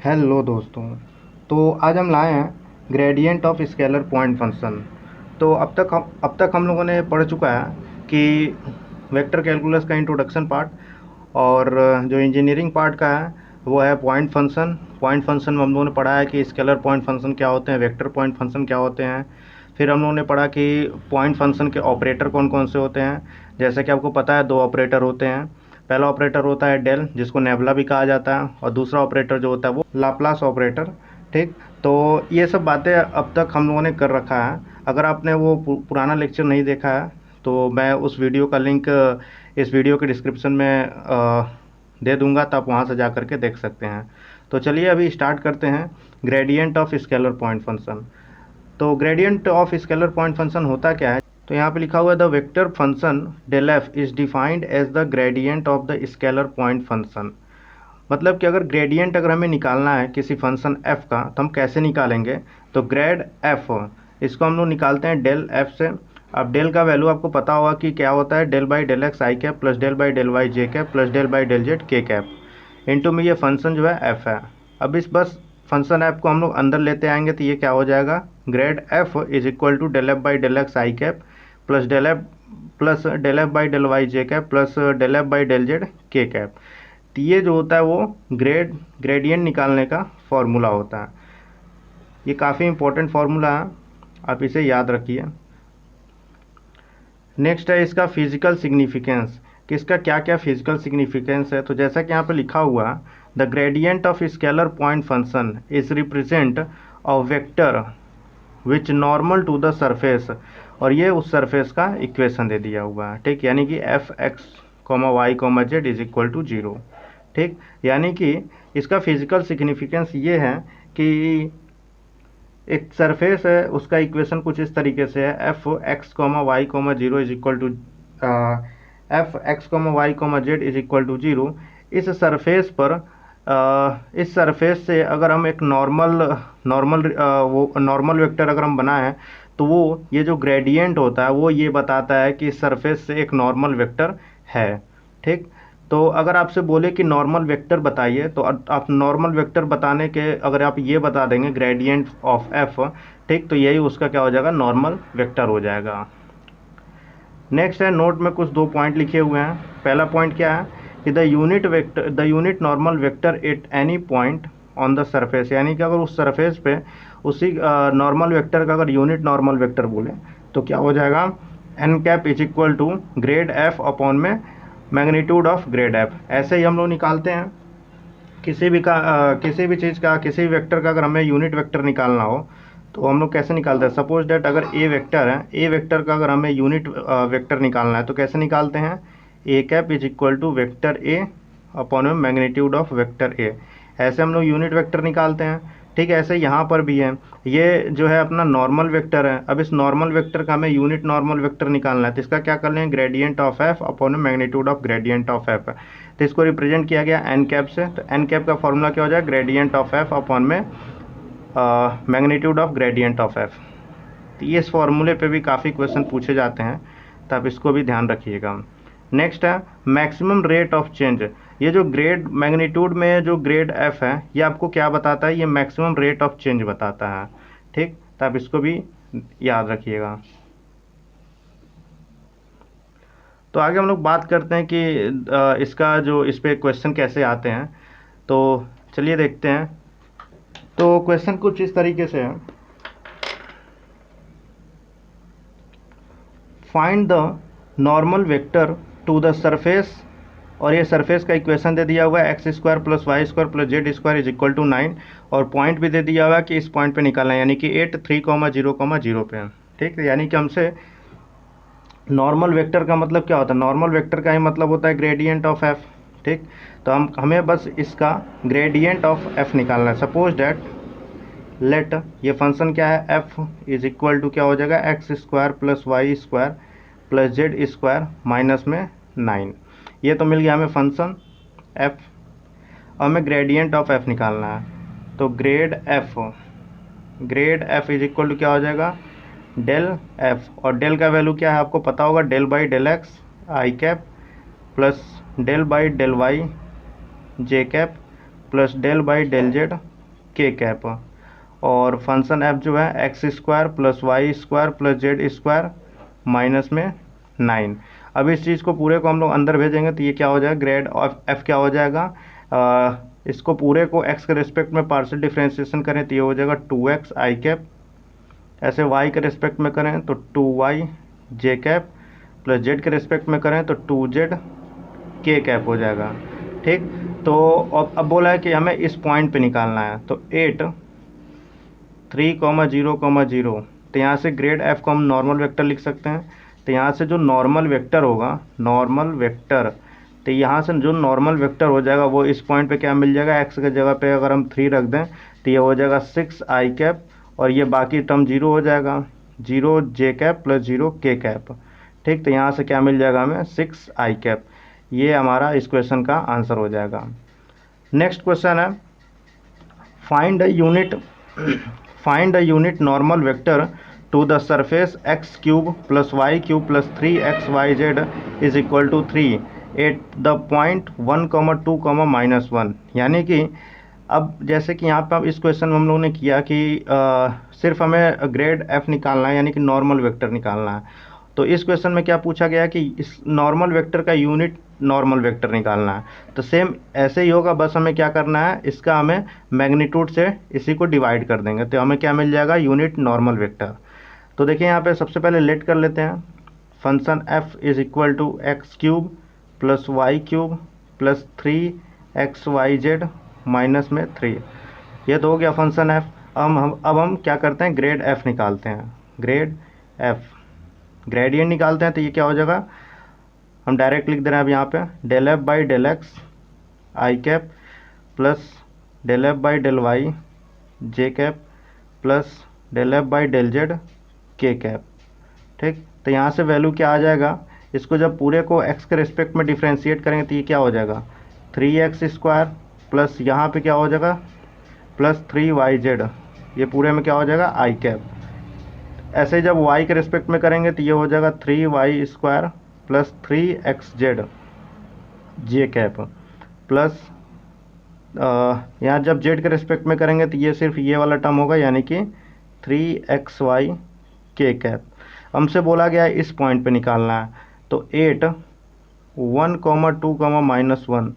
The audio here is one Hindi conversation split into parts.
हेलो दोस्तों। तो आज हम लाए हैं gradient of scalar point function. तो अब तक हम लोगों ने पढ़ चुका है कि वेक्टर कैलकुलस का इंट्रोडक्शन पार्ट और जो इंजीनियरिंग पार्ट का है वो है पॉइंट फंक्शन। पॉइंट फंक्शन में हम लोगों ने पढ़ा है कि स्केलर पॉइंट फंक्शन क्या होते हैं, वेक्टर पॉइंट फंक्शन क्या होते हैं। फिर हम लोगों ने पढ़ा कि पॉइंट फंक्शन के ऑपरेटर कौन कौन से होते हैं। जैसे कि आपको पता है दो ऑपरेटर होते हैं। पहला ऑपरेटर होता है डेल, जिसको नेबुला भी कहा जाता है, और दूसरा ऑपरेटर जो होता है वो लाप्लास ऑपरेटर। ठीक। तो ये सब बातें अब तक हम लोगों ने कर रखा है। अगर आपने वो पुराना लेक्चर नहीं देखा है तो मैं उस वीडियो का लिंक इस वीडियो के डिस्क्रिप्शन में दे दूंगा, तो आप वहाँ से जा कर के देख सकते हैं। तो चलिए अभी स्टार्ट करते हैं gradient of scalar point function. तो gradient of scalar point function होता क्या है? तो यहाँ पे लिखा हुआ है the vector function del F is defined as the gradient of the scalar point function. मतलब कि अगर ग्रेडियंट अगर हमें निकालना है किसी फंक्शन f का तो हम कैसे निकालेंगे? तो ग्रेड f, इसको हम लोग निकालते हैं डेल f से। अब डेल का वैल्यू आपको पता होगा कि क्या होता है, del by del x i cap plus del by del y j cap plus del by del z k cap into में ये फंक्शन जो है f है। अब इस बस फंक्शन f को हम लोग अंदर लेते आएंगे तो ये क्या हो जाएगा, grad f is equal to del f by del x i cap plus del f by del y j cap plus del f by del z k cap. तो ये जो होता है वो ग्रेडियंट निकालने का फॉर्मूला होता है। ये काफ़ी इंपॉर्टेंट फार्मूला है, आप इसे याद रखिए। नेक्स्ट है इसका फिजिकल सिग्निफिकेंस, कि इसका क्या क्या फिजिकल सिग्निफिकेंस है। तो जैसा कि यहाँ पे लिखा हुआ, the gradient of scalar point function is represent a vector which normal to the surface, और ये उस सरफेस का इक्वेशन दे दिया हुआ है। ठीक, यानी कि f x comma y comma z is equal to zero. ठीक, यानी कि इसका फिजिकल सिग्निफिकेंस ये है कि एक सरफेस है, उसका इक्वेशन कुछ इस तरीके से है, f x comma y comma zero is equal to f x comma y comma z is equal to zero. इस सरफेस पर इस सरफेस से अगर हम एक नॉर्मल वेक्टर अगर हम बनाएं तो वो ये जो ग्रेडियंट होता है वो ये बताता है कि इस सरफेस से एक नॉर्मल वेक्टर है। ठीक। तो अगर आपसे बोले कि नॉर्मल वेक्टर बताइए तो आप नॉर्मल वेक्टर बताने के अगर आप ये बता देंगे ग्रेडियंट ऑफ एफ, ठीक, तो यही उसका क्या हो जाएगा, नॉर्मल वेक्टर हो जाएगा। नेक्स्ट है, नोट में कुछ दो पॉइंट लिखे हुए हैं। पहला पॉइंट क्या है कि the unit normal vector at any point on the surface, यानी कि अगर उस सरफेस पे उसी नॉर्मल वेक्टर का अगर यूनिट नॉर्मल वेक्टर बोले तो क्या हो जाएगा, n cap is equal to grad f upon में मैग्नीट्यूड ऑफ ग्रेड एफ। ऐसे ही हम लोग निकालते हैं किसी भी चीज़ का, किसी भी वेक्टर का अगर हमें यूनिट वेक्टर निकालना हो तो हम लोग कैसे निकालते हैं। सपोज डेट अगर ए वेक्टर है, ए वेक्टर का अगर हमें यूनिट वेक्टर निकालना है तो कैसे निकालते हैं, A cap is equal to vector A upon में मैग्नीट्यूड ऑफ वेक्टर ए। ऐसे हम लोग यूनिट वेक्टर निकालते हैं। ठीक है, ऐसे यहाँ पर भी है, ये जो है अपना नॉर्मल वेक्टर है। अब इस नॉर्मल वेक्टर का हमें यूनिट नॉर्मल वेक्टर निकालना है तो इसका क्या कर लेंगे, gradient of F upon magnitude of gradient of F. तो इसको रिप्रेजेंट किया गया एन कैप से, तो एन कैप का फॉर्मूला क्या हो जाएगा, ग्रेडियंट ऑफ एफ अपॉन में magnitude of gradient of F. तो ये इस फॉर्मूले पे भी काफ़ी क्वेश्चन पूछे जाते हैं, तो आप इसको भी ध्यान रखिएगा। नेक्स्ट है मैक्सिमम रेट ऑफ चेंज। ये जो ग्रेड मैग्नीट्यूड में जो ग्रेड एफ है ये आपको क्या बताता है, ये मैक्सिमम रेट ऑफ चेंज बताता है। ठीक, तो आप इसको भी याद रखिएगा। तो आगे हम लोग बात करते हैं कि इसका जो इस पे क्वेश्चन कैसे आते हैं, तो चलिए देखते हैं। तो क्वेश्चन कुछ इस तरीके से है, find the normal vector to the surface, और ये सरफेस का इक्वेशन दे दिया हुआ है x square plus y square plus z square is equal to 9, और पॉइंट भी दे दिया हुआ है कि इस पॉइंट पे निकालना है, यानी कि 8 3,0,0 पे। ठीक है, यानी कि हमसे नॉर्मल वेक्टर का मतलब क्या होता है, नॉर्मल वेक्टर का ही मतलब होता है ग्रेडियंट ऑफ एफ। ठीक, तो हमें बस इसका ग्रेडियंट ऑफ एफ निकालना है। सपोज डैट लेट ये फंक्शन क्या है, एफ इज इक्वल टू क्या हो जाएगा, x square plus y square plus z square minus में 9। ये तो मिल गया हमें फंक्शन एफ। और हमें ग्रेडियंट ऑफ एफ निकालना है, तो grad f is equal to क्या हो जाएगा, डेल एफ, और डेल का वैल्यू क्या है आपको पता होगा, del by del x i cap plus del by del y j cap plus del by del z k cap, और फंक्शन एफ जो है x square plus y square plus z square minus में 9। अब इस चीज़ को पूरे को हम लोग अंदर भेजेंगे तो ये क्या हो जाएगा, ग्रेड ऑफ एफ क्या हो जाएगा, इसको पूरे को एक्स के रिस्पेक्ट में पार्शियल डिफ्रेंशिएशन करें तो ये हो जाएगा 2x आई कैप, ऐसे y के रिस्पेक्ट में करें तो 2y जे कैप, प्लस z के रिस्पेक्ट में करें तो 2z के कैप हो जाएगा। ठीक, तो अब बोला है कि हमें इस पॉइंट पे निकालना है, तो 8 3,0,0, तो यहाँ से ग्रेड एफ को हम नॉर्मल वेक्टर लिख सकते हैं। तो यहाँ से जो नॉर्मल वेक्टर होगा, नॉर्मल वेक्टर, तो यहाँ से जो नॉर्मल वेक्टर हो जाएगा वो इस पॉइंट पे क्या मिल जाएगा, एक्स की जगह पे अगर हम 3 रख दें तो ये हो जाएगा 6 आई कैप, और ये बाकी टर्म 0 हो जाएगा, 0 जे कैप प्लस 0 के कैप। ठीक, तो यहाँ से क्या मिल जाएगा हमें 6 आई कैप। ये हमारा इस क्वेश्चन का आंसर हो जाएगा। नेक्स्ट क्वेश्चन है, find a unit normal vector to the surface x cube plus y cube plus 3xyz is equal to 3 at the point 1,2,-1। यानी कि अब जैसे कि यहाँ पे अब इस क्वेश्चन में हम लोगों ने किया कि सिर्फ हमें ग्रेड एफ निकालना है, यानी कि नॉर्मल वेक्टर निकालना है। तो इस क्वेश्चन में क्या पूछा गया कि इस नॉर्मल वेक्टर का यूनिट नॉर्मल वेक्टर निकालना है। तो सेम ऐसे ही होगा, बस हमें क्या करना है, इसका हमें मैग्नीट्यूड से इसी को डिवाइड कर देंगे तो हमें क्या मिल जाएगा, यूनिट नॉर्मल वेक्टर। तो देखिए यहाँ पे सबसे पहले लेट कर लेते हैं, function f is equal to x cube plus y cube plus 3xyz minus में 3। ये तो हो गया फंक्शन एफ। अब हम क्या करते हैं, ग्रेड एफ निकालते हैं। ग्रेड एफ ग्रेडियंट निकालते हैं तो ये क्या हो जाएगा, हम डायरेक्ट लिख दे रहे हैं अब यहाँ पे, del f by del x i cap plus del f by del y j cap plus del f by del z k cap. ठीक, तो यहाँ से वैल्यू क्या आ जाएगा, इसको जब पूरे को x के रिस्पेक्ट में डिफ्रेंशिएट करेंगे तो ये क्या हो जाएगा, 3x स्क्वायर प्लस यहाँ पे क्या हो जाएगा प्लस 3yz, ये पूरे में क्या हो जाएगा आई कैप। ऐसे ही जब y के रिस्पेक्ट में करेंगे तो ये हो जाएगा 3y स्क्वायर प्लस 3xz जे कैप, प्लस यहाँ जब z के रिस्पेक्ट में करेंगे तो ये सिर्फ ये वाला टर्म होगा, यानी कि 3xy के कैप। हमसे बोला गया है इस पॉइंट पे निकालना है, तो 8 1,2,-1।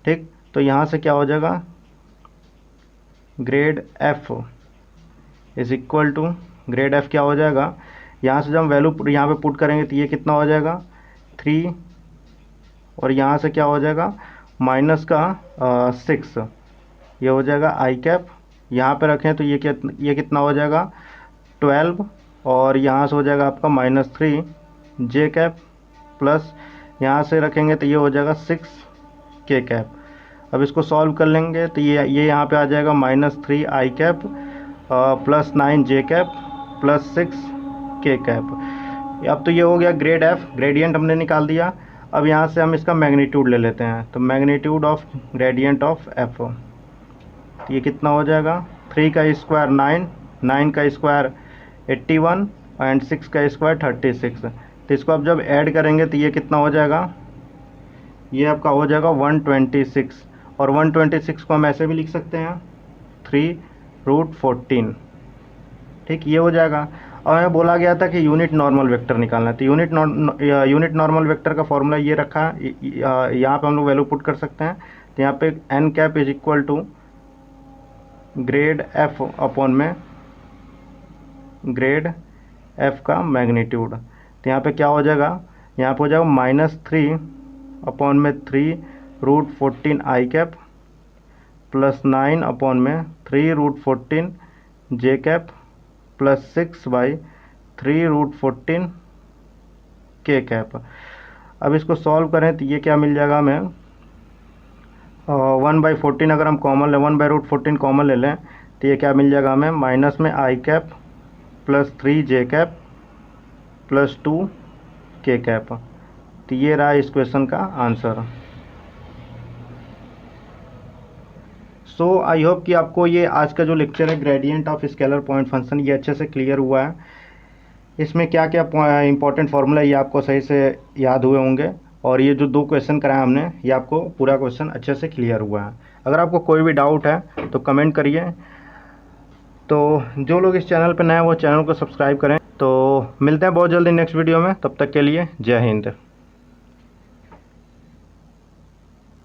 ठीक, तो यहाँ से क्या हो जाएगा, grad f is equal to, grad f क्या हो जाएगा, यहाँ से जब हम वैल्यू यहाँ पे पुट करेंगे तो ये कितना हो जाएगा 3, और यहाँ से क्या हो जाएगा माइनस का 6, ये हो जाएगा आई कैप। यहाँ पे रखें तो ये कितना हो जाएगा 12, और यहाँ से हो जाएगा आपका -3 जे कैप, प्लस यहाँ से रखेंगे तो ये हो जाएगा 6 के कैप। अब इसको सॉल्व कर लेंगे तो ये यहाँ पे आ जाएगा -3 आई कैप प्लस 9 जे कैप प्लस 6 के कैप। अब तो ये हो गया ग्रेड एफ, ग्रेडियंट हमने निकाल दिया। अब यहाँ से हम इसका मैग्नीट्यूड ले लेते हैं, तो magnitude of gradient of F, तो ये कितना हो जाएगा, 3 का स्क्वायर 9, 9 का स्क्वायर 81 एंड 6 का स्क्वायर 36। तो इसको अब जब ऐड करेंगे तो ये कितना हो जाएगा, ये आपका हो जाएगा 126, और 126 को हम ऐसे भी लिख सकते हैं 3√14। ठीक, ये हो जाएगा। और हमें बोला गया था कि यूनिट नॉर्मल वेक्टर निकालना है, तो यूनिट नॉर्मल वेक्टर का फॉर्मूला ये रखा है, यहाँ पे हम लोग वैल्यू पुट कर सकते हैं। तो यहाँ पे n cap is equal to grad f upon में ग्रेड एफ का मैग्नीट्यूड। तो यहाँ पे क्या हो जाएगा, यहाँ पे हो जाएगा -3 अपॉन में 3√14 आई कैप प्लस 9 अपॉन में 3√14 जे कैप प्लस 6/3√14 के कैप। अब इसको सॉल्व करें तो ये क्या मिल जाएगा हमें, 1/14 अगर हम कॉमन लें, 1/√14 कॉमन ले लें तो ये क्या मिल जाएगा हमें, माइनस में आई कैप प्लस 3 जे कैप प्लस 2 के कैप। तो ये रहा इस क्वेश्चन का आंसर। सो आई होप कि आपको ये आज का जो लेक्चर है gradient of scalar point function, ये अच्छे से क्लियर हुआ है। इसमें क्या क्या इंपॉर्टेंट फार्मूला ये आपको सही से याद हुए होंगे। और ये जो 2 क्वेश्चन कराए हमने, ये आपको पूरा क्वेश्चन अच्छे से क्लियर हुआ है। अगर आपको कोई भी डाउट है तो कमेंट करिए। तो जो लोग इस चैनल पर नए हैं वो चैनल को सब्सक्राइब करें। तो मिलते हैं बहुत जल्दी नेक्स्ट वीडियो में, तब तक के लिए जय हिंद।